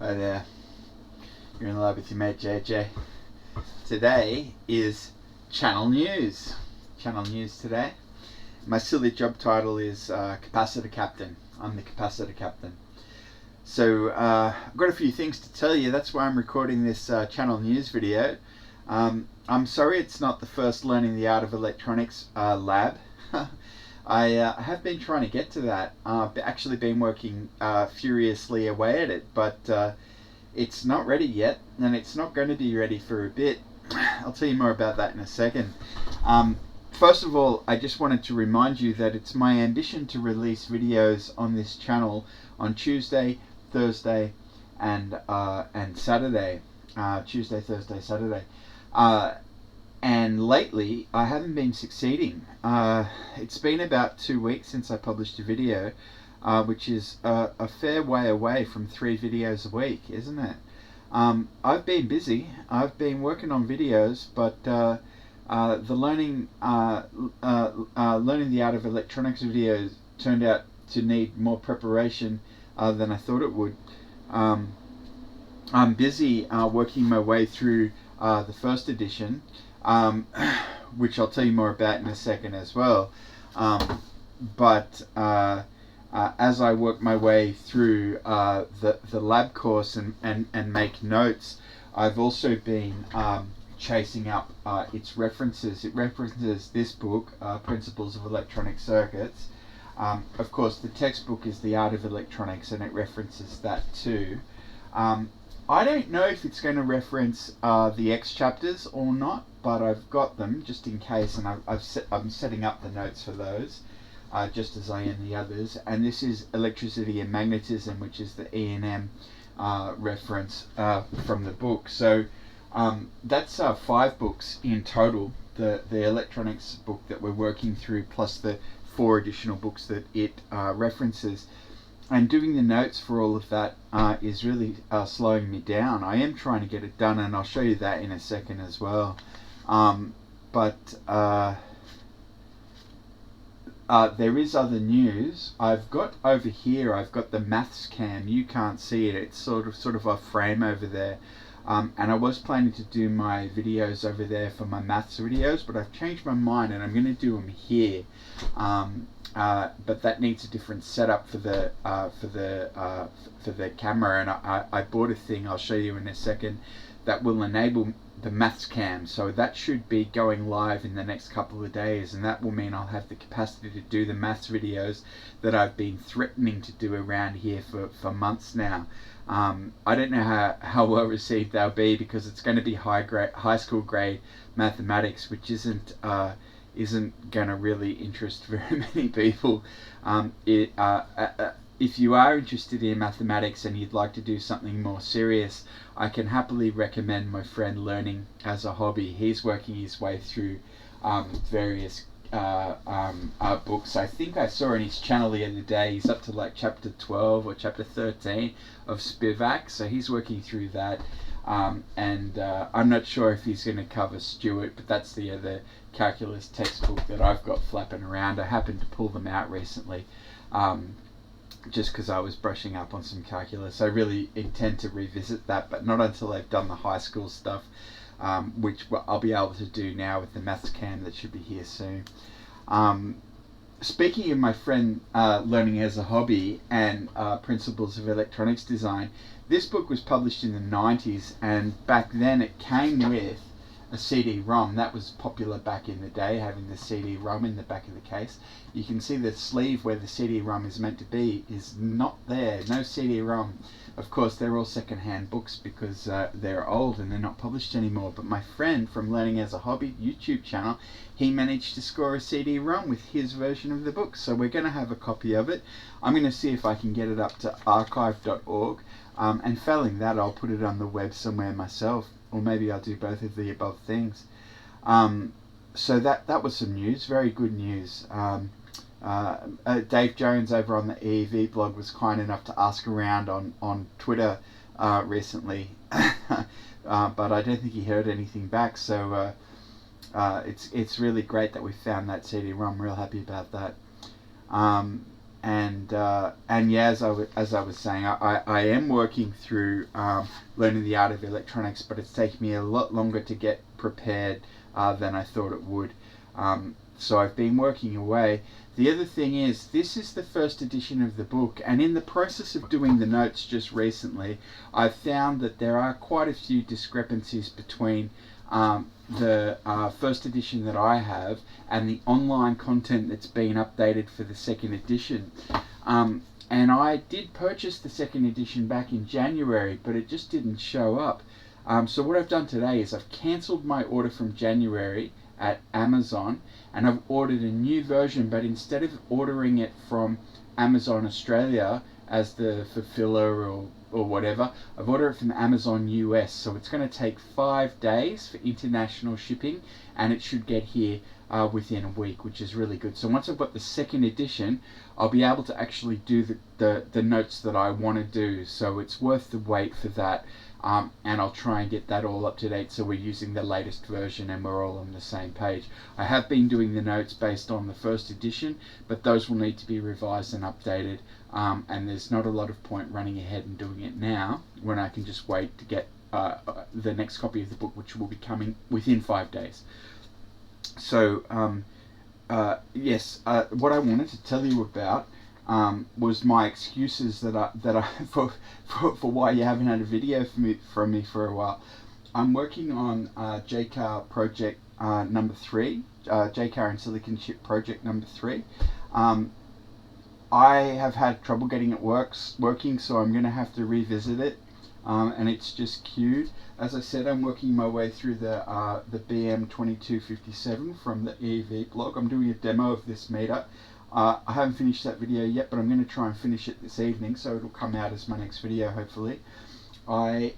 Hi there, you're in love with your mate JJ. Today is channel news. Channel news today. My silly job title is capacitor captain. I'm the capacitor captain. So I've got a few things to tell you. That's why I'm recording this channel news video. I'm sorry it's not the first Learning the Art of Electronics lab. I have been trying to get to that. I've actually been working furiously away at it, but it's not ready yet, and it's not going to be ready for a bit. I'll tell you more about that in a second. First of all, I just wanted to remind you that it's my ambition to release videos on this channel on Tuesday, Thursday, and Saturday. Tuesday, Thursday, Saturday. And lately, I haven't been succeeding. It's been about 2 weeks since I published a video, which is a fair way away from 3 videos a week, isn't it? I've been busy. I've been working on videos, but the learning the art of electronics videos turned out to need more preparation than I thought it would. I'm busy working my way through the first edition, which I'll tell you more about in a second as well. But as I work my way through the lab course and make notes, I've also been chasing up its references. It references this book, Principles of Electronic Circuits. Of course, the textbook is The Art of Electronics, and it references that too. I don't know if it's going to reference the X chapters or not, but I've got them just in case, and I'm setting up the notes for those, just as I am the others. And this is Electricity and Magnetism, which is the E&M reference from the book. So that's 5 books in total, the electronics book that we're working through, plus the 4 additional books that it references. And doing the notes for all of that is really slowing me down. I am trying to get it done, and I'll show you that in a second as well. But there is other news. I've got over here, I've got the maths cam. You can't see it. It's sort of a frame over there. And I was planning to do my videos over there for my maths videos, but I've changed my mind and I'm going to do them here. But that needs a different setup for the camera, and I bought a thing I'll show you in a second that will enable the maths cam. So that should be going live in the next couple of days, and that will mean I'll have the capacity to do the maths videos that I've been threatening to do around here for months now. I don't know how well received they'll be, because it's going to be high school grade mathematics, which isn't going to really interest very many people. If you are interested in mathematics and you'd like to do something more serious, I can happily recommend my friend Learning as a Hobby. He's working his way through various books. I think I saw on his channel the other day he's up to like chapter 12 or chapter 13 of Spivak, so he's working through that. And I'm not sure if he's going to cover Stewart, but that's the other calculus textbook that I've got flapping around. I happened to pull them out recently, just because I was brushing up on some calculus. I really intend to revisit that, but not until I've done the high school stuff, which I'll be able to do now with the maths cam that should be here soon. Speaking of my friend Learning as a Hobby and Principles of Electronics Design, this book was published in the 90s, and back then it came with a CD-ROM. That was popular back in the day, having the CD-ROM in the back of the case. You can see the sleeve where the CD-ROM is meant to be is not there. No CD-ROM. Of course, they're all second-hand books because they're old and they're not published anymore. But my friend from Learning as a Hobby YouTube channel, he managed to score a CD-ROM with his version of the book. So we're going to have a copy of it. I'm going to see if I can get it up to archive.org. And failing that, I'll put it on the web somewhere myself. Or maybe I'll do both of the above things. So that was some news, very good news. Dave Jones over on the EEV blog was kind enough to ask around on Twitter recently, but I don't think he heard anything back. So it's really great that we found that CD-ROM. Real happy about that. yeah, as I was saying, I am working through learning the art of electronics, but it's taken me a lot longer to get prepared than I thought it would. So I've been working away. The other thing is, this is the first edition of the book, and in the process of doing the notes just recently, I've found that there are quite a few discrepancies between the first edition that I have and the online content that's been updated for the second edition. And I did purchase the second edition back in January, but it just didn't show up. So what I've done today is I've cancelled my order from January at Amazon, and I've ordered a new version, but instead of ordering it from Amazon Australia as the fulfiller or whatever, I've ordered it from Amazon US. So it's going to take 5 days for international shipping, and it should get here within a week, which is really good. So once I've got the second edition, I'll be able to actually do the notes that I want to do. So it's worth the wait for that. And I'll try and get that all up to date, so we're using the latest version and we're all on the same page. I have been doing the notes based on the first edition, but those will need to be revised and updated, and there's not a lot of point running ahead and doing it now when I can just wait to get the next copy of the book, which will be coming within 5 days. So yes, what I wanted to tell you about was my excuses that I for why you haven't had a video from me for a while. I'm working on JCAR project number 3, JCAR and Silicon Chip project number 3. I have had trouble getting it working, so I'm going to have to revisit it, and it's just queued. As I said, I'm working my way through the BM2257 from the EV blog. I'm doing a demo of this meter. I haven't finished that video yet, but I'm going to try and finish it this evening, so it'll come out as my next video, hopefully. I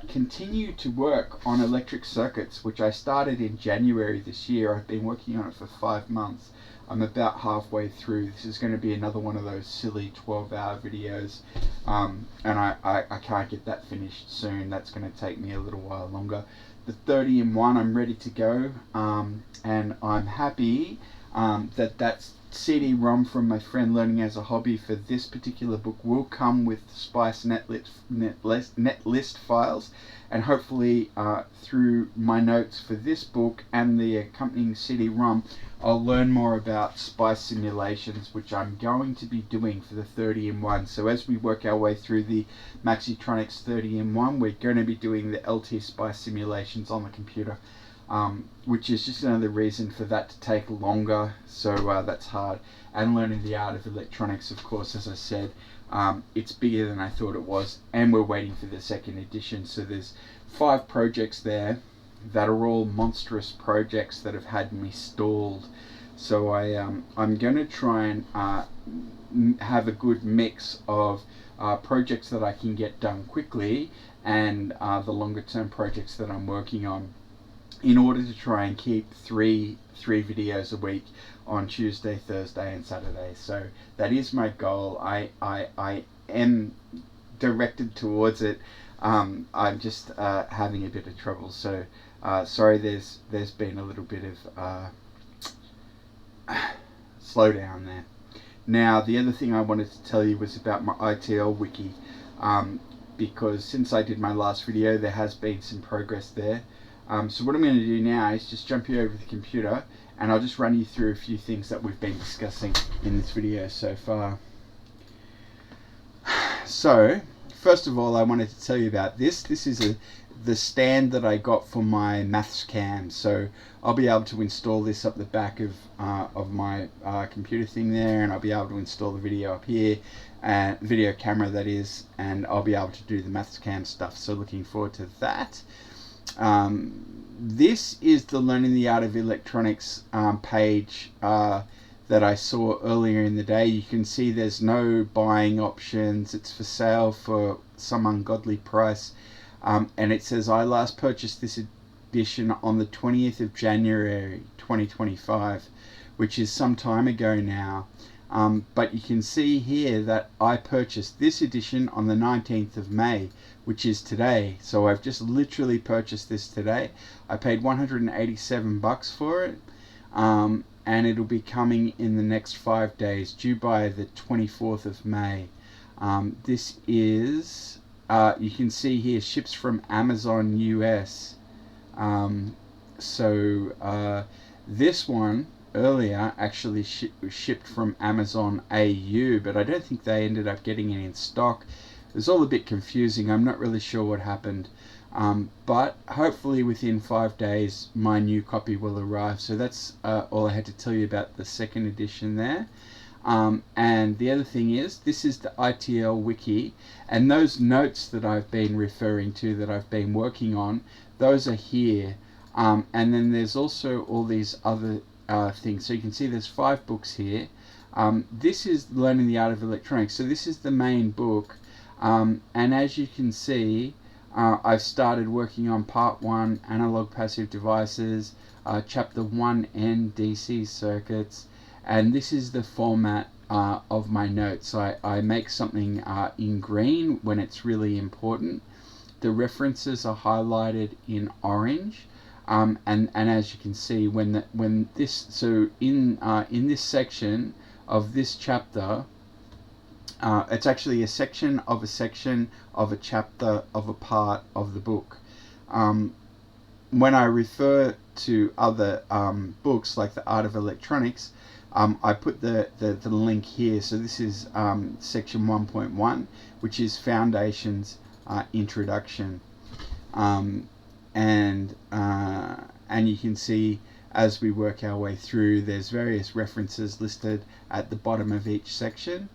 continue to work on electric circuits, which I started in January this year. I've been working on it for 5 months. I'm about halfway through. This is going to be another one of those silly 12-hour videos, and I can't get that finished soon. That's going to take me a little while longer. The 30-in-1, I'm ready to go, and I'm happy that's CD-ROM from my friend Learning as a Hobby for this particular book will come with Spice netlist files, and hopefully through my notes for this book and the accompanying CD-ROM, I'll learn more about Spice simulations, which I'm going to be doing for the 30-in-1. So as we work our way through the Maxitronics 30-in-1, we're going to be doing the LT Spice simulations on the computer. Which is just another reason for that to take longer, so that's hard. And learning the art of electronics, of course, as I said, it's bigger than I thought it was, and we're waiting for the second edition. So there's 5 projects there that are all monstrous projects that have had me stalled. So I'm going to try and have a good mix of projects that I can get done quickly and the longer term projects that I'm working on, in order to try and keep three videos a week on Tuesday, Thursday and Saturday. So that is my goal. I am directed towards it. I'm just having a bit of trouble, so sorry there's been a little bit of slowdown there. Now the other thing I wanted to tell you was about my ITL wiki, because since I did my last video there has been some progress there. So what I'm going to do now is just jump you over the computer, and I'll just run you through a few things that we've been discussing in this video so far. So first of all, I wanted to tell you about this. This is the stand that I got for my maths cam. So I'll be able to install this up the back of my computer thing there, and I'll be able to install the video up here, and video camera that is, and I'll be able to do the maths cam stuff. So looking forward to that. This is the Learning the Art of Electronics page that I saw earlier in the day. You can see there's no buying options. It's for sale for some ungodly price, and it says I last purchased this edition on the 20th of January 2025, which is some time ago now. But you can see here that I purchased this edition on the 19th of May, which is today. So I've just literally purchased this today. I paid $187 for it, and it'll be coming in the next 5 days, due by the 24th of May. This is, you can see here, ships from Amazon US. This one earlier actually shipped from Amazon AU, but I don't think they ended up getting it in stock. It was all a bit confusing. I'm not really sure what happened. But hopefully within 5 days my new copy will arrive. So that's all I had to tell you about the second edition there. And the other thing is, this is the ITL Wiki, and those notes that I've been referring to, that I've been working on, those are here. And then there's also all these other things. So you can see there's 5 books here. This is Learning the Art of Electronics. So this is the main book. And as you can see, I've started working on part 1, analog passive devices, chapter 1N, DC circuits, and this is the format of my notes. I make something in green when it's really important. The references are highlighted in orange, and as you can see, in this section of this chapter, it's actually a section of a chapter of a part of the book. When I refer to other books like The Art of Electronics, I put the link here. So this is section 1.1, which is Foundations Introduction, and you can see as we work our way through, there's various references listed at the bottom of each section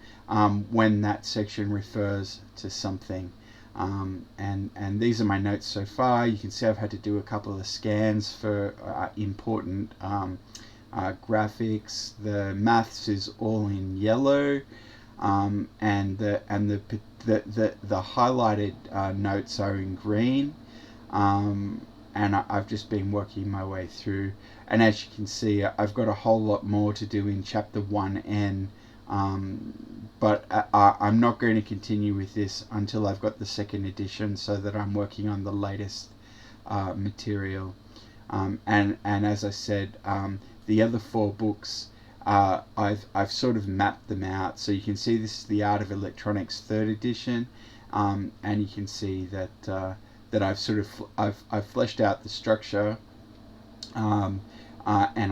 when that section refers to something. And these are my notes so far. You can see I've had to do a couple of scans for important graphics. The maths is all in yellow, and the highlighted notes are in green. And I've just been working my way through, and as you can see, I've got a whole lot more to do in chapter 1N, but I'm not going to continue with this until I've got the second edition, so that I'm working on the latest material. And as I said, the other 4 books, I've sort of mapped them out. So you can see this is The Art of Electronics 3rd edition, and you can see that I've fleshed out the structure, and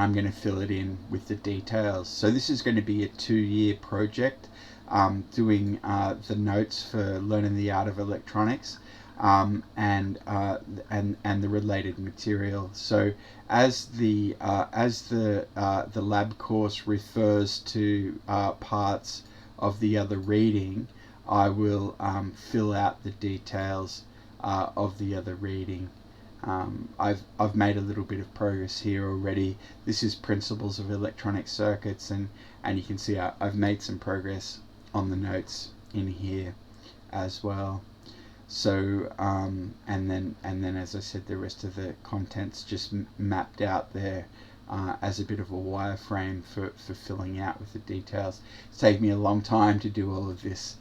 I'm going to fill it in with the details. So this is going to be a 2-year project, doing the notes for Learning the Art of Electronics, and the related material. So as the lab course refers to parts of the other reading, I will fill out the details of the other reading. I've made a little bit of progress here already. This is Principles of Electronic Circuits, and you can see I've made some progress on the notes in here as well. So and then as I said, the rest of the contents just mapped out there as a bit of a wireframe for filling out with the details. It's taken me a long time to do all of this.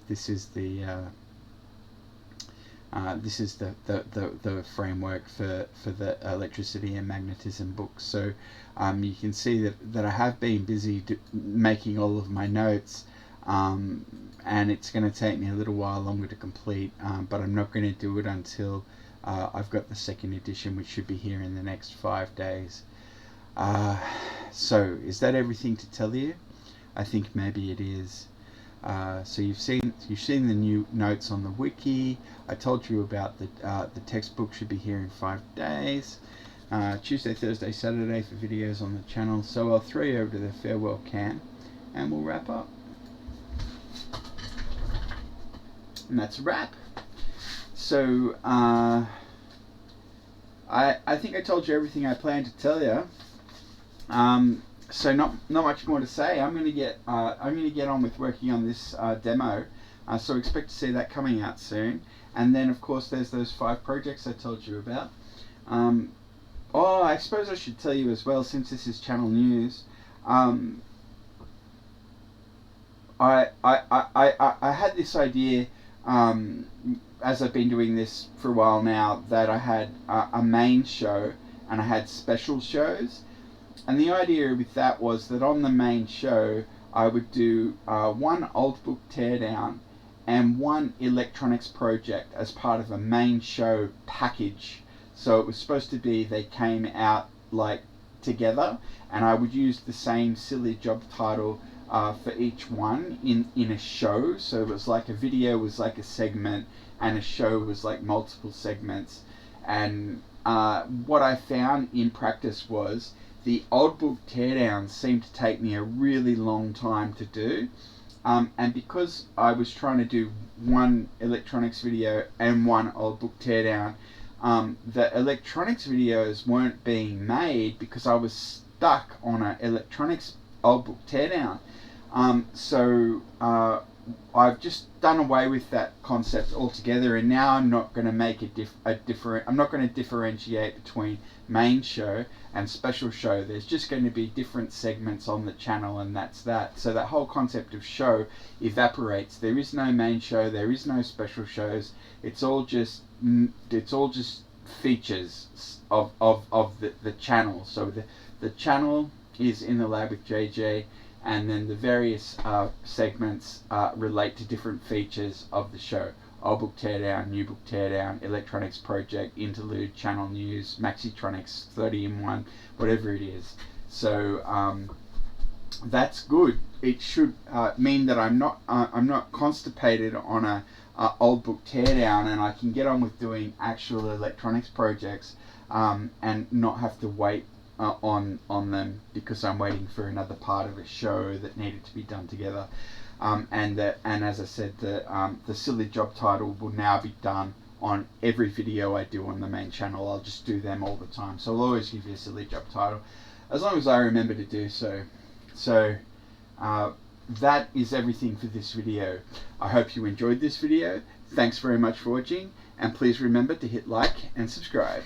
This is the framework for the electricity and magnetism book. So you can see that I have been busy making all of my notes, and it's going to take me a little while longer to complete, but I'm not going to do it until I've got the second edition, which should be here in the next 5 days. So is that everything to tell you? I think maybe it is. So you've seen the new notes on the wiki. I told you about the textbook should be here in 5 days. Tuesday, Thursday, Saturday for videos on the channel. So I'll throw you over to the farewell cam, and we'll wrap up. And that's a wrap. So I think I told you everything I planned to tell you. So not much more to say. I'm gonna get on with working on this demo. So expect to see that coming out soon. And then of course there's those 5 projects I told you about. Oh, I suppose I should tell you as well, since this is channel news. I had this idea, as I've been doing this for a while now, that I had a main show and I had special shows. And the idea with that was that on the main show, I would do one old book teardown and one electronics project as part of a main show package. So it was supposed to be they came out like together, and I would use the same silly job title for each one in a show. So it was like a video was like a segment, and a show was like multiple segments. And what I found in practice was the old book teardowns seemed to take me a really long time to do. And because I was trying to do one electronics video and one old book teardown, the electronics videos weren't being made because I was stuck on an electronics old book teardown. So I've just done away with that concept altogether, and now I'm not going to make I'm not going to differentiate between main show and special show. There's just going to be different segments on the channel, and that's that. So that whole concept of show evaporates. There is no main show, there is no special shows. It's all just features of the channel. So the channel is in the lab with JJ, and then the various segments relate to different features of the show. Old book teardown, new book teardown, electronics project, interlude, channel news, Maxitronics, 30 in 1, whatever it is. So that's good. It should mean that I'm not constipated on a old book teardown, and I can get on with doing actual electronics projects and not have to wait on them because I'm waiting for another part of a show that needed to be done together. And as I said, the silly job title will now be done on every video I do on the main channel. I'll just do them all the time. So I'll always give you a silly job title, as long as I remember to do so. So that is everything for this video. I hope you enjoyed this video. Thanks very much for watching, and please remember to hit like and subscribe.